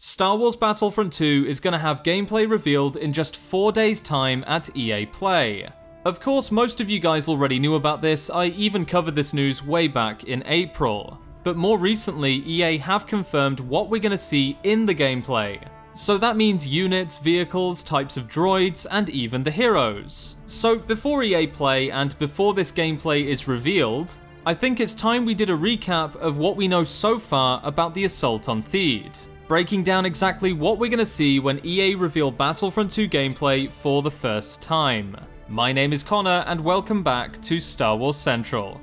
Star Wars Battlefront 2 is going to have gameplay revealed in just 4 days' time at EAPlay. Of course, most of you guys already knew about this, I even covered this news way back in April. But more recently, EA have confirmed what we're going to see in the gameplay. So that means units, vehicles, types of droids, and even the heroes. So before EAPlay and before this gameplay is revealed, I think it's time we did a recap of what we know so far about the Assault on Theed, breaking down exactly what we're going to see when EA reveal Battlefront 2 gameplay for the first time. My name is Connor, and welcome back to Star Wars Central.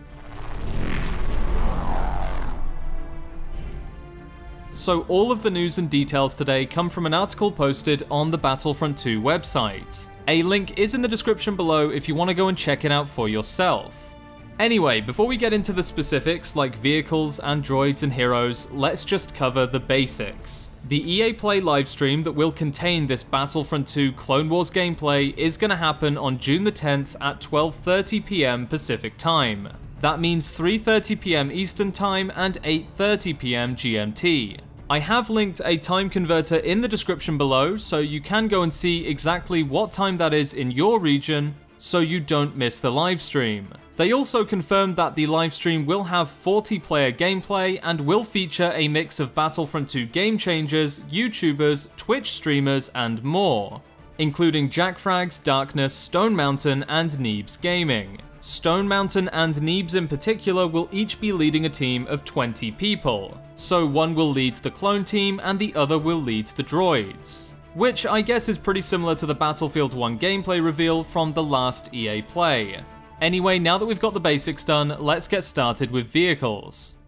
So all of the news and details today come from an article posted on the Battlefront 2 website. A link is in the description below if you want to go and check it out for yourself. Anyway, before we get into the specifics like vehicles and droids and heroes, let's just cover the basics. The EAPlay livestream that will contain this Battlefront 2 Clone Wars gameplay is going to happen on June the 10th at 12:30 PM Pacific Time. That means 3:30 PM Eastern Time and 8:30 PM GMT. I have linked a time converter in the description below, so you can go and see exactly what time that is in your region, so you don't miss the livestream. They also confirmed that the livestream will have 40-player gameplay and will feature a mix of Battlefront 2 game changers, YouTubers, Twitch streamers, and more, including Jackfrags, Darkness, Stone Mountain, and Neebs Gaming. Stone Mountain and Neebs in particular will each be leading a team of 20 people, so one will lead the clone team and the other will lead the droids, which I guess is pretty similar to the Battlefield 1 gameplay reveal from the last EAPlay. Anyway, now that we've got the basics done, let's get started with vehicles.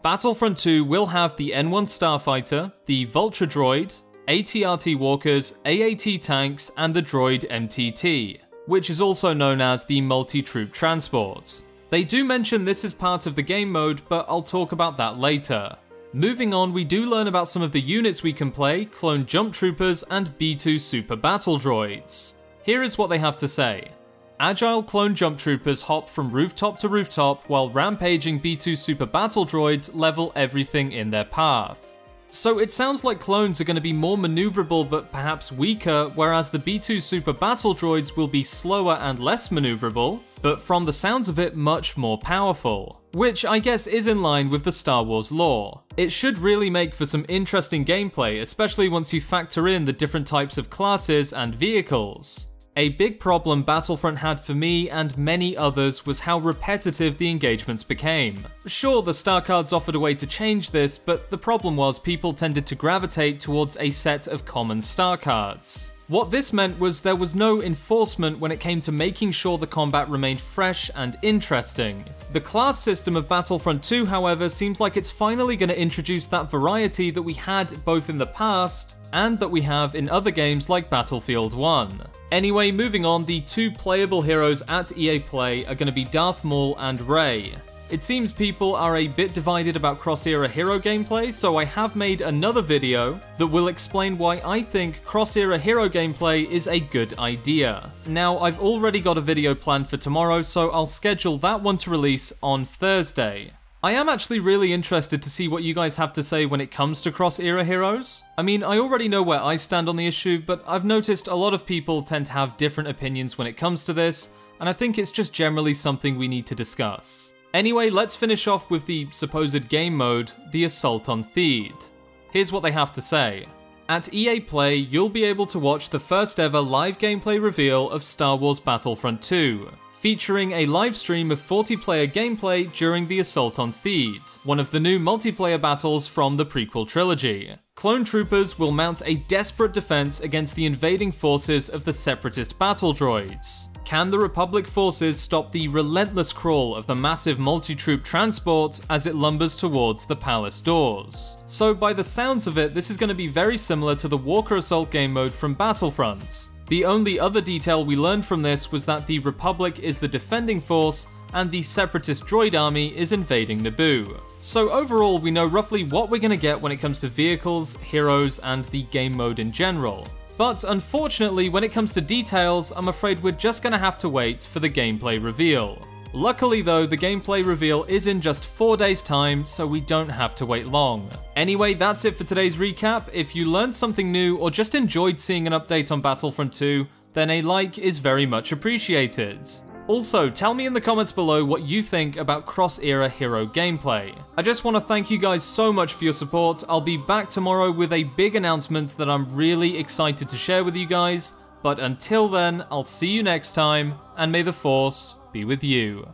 Battlefront 2 will have the N1 Starfighter, the Vulture Droid, AT-RT Walkers, AAT Tanks, and the Droid MTT, which is also known as the Multi-Troop Transport. They do mention this is part of the game mode, but I'll talk about that later. Moving on, we do learn about some of the units we can play, Clone Jump Troopers and B2 Super Battle Droids. Here is what they have to say. Agile Clone Jump Troopers hop from rooftop to rooftop, while rampaging B2 Super Battle Droids level everything in their path. So it sounds like clones are going to be more maneuverable but perhaps weaker, whereas the B2 Super Battle Droids will be slower and less maneuverable, but from the sounds of it, much more powerful. Which I guess is in line with the Star Wars lore. It should really make for some interesting gameplay, especially once you factor in the different types of classes and vehicles. A big problem Battlefront had for me and many others was how repetitive the engagements became. Sure, the star cards offered a way to change this, but the problem was people tended to gravitate towards a set of common star cards. What this meant was there was no enforcement when it came to making sure the combat remained fresh and interesting. The class system of Battlefront 2, however, seems like it's finally going to introduce that variety that we had both in the past and that we have in other games like Battlefield 1. Anyway, moving on, the two playable heroes at EAPlay are going to be Darth Maul and Rey. It seems people are a bit divided about cross-era hero gameplay, so I have made another video that will explain why I think cross-era hero gameplay is a good idea. Now, I've already got a video planned for tomorrow, so I'll schedule that one to release on Thursday. I am actually really interested to see what you guys have to say when it comes to cross-era heroes. I mean, I already know where I stand on the issue, but I've noticed a lot of people tend to have different opinions when it comes to this, and I think it's just generally something we need to discuss. Anyway, let's finish off with the supposed game mode, the Assault on Theed. Here's what they have to say. At EAPlay, you'll be able to watch the first ever live gameplay reveal of Star Wars Battlefront 2, featuring a live stream of 40-player gameplay during the Assault on Theed, one of the new multiplayer battles from the prequel trilogy. Clone troopers will mount a desperate defense against the invading forces of the Separatist battle droids. Can the Republic forces stop the relentless crawl of the massive multi-troop transport as it lumbers towards the palace doors? So by the sounds of it, this is going to be very similar to the Walker Assault game mode from Battlefront. The only other detail we learned from this was that the Republic is the defending force and the Separatist droid army is invading Naboo. So overall, we know roughly what we're going to get when it comes to vehicles, heroes, and the game mode in general. But unfortunately, when it comes to details, I'm afraid we're just going to have to wait for the gameplay reveal. Luckily though, the gameplay reveal is in just 4 days time, so we don't have to wait long. Anyway, that's it for today's recap. If you learned something new or just enjoyed seeing an update on Battlefront 2, then a like is very much appreciated. Also, tell me in the comments below what you think about cross-era hero gameplay. I just want to thank you guys so much for your support. I'll be back tomorrow with a big announcement that I'm really excited to share with you guys, but until then, I'll see you next time, and may the Force be with you.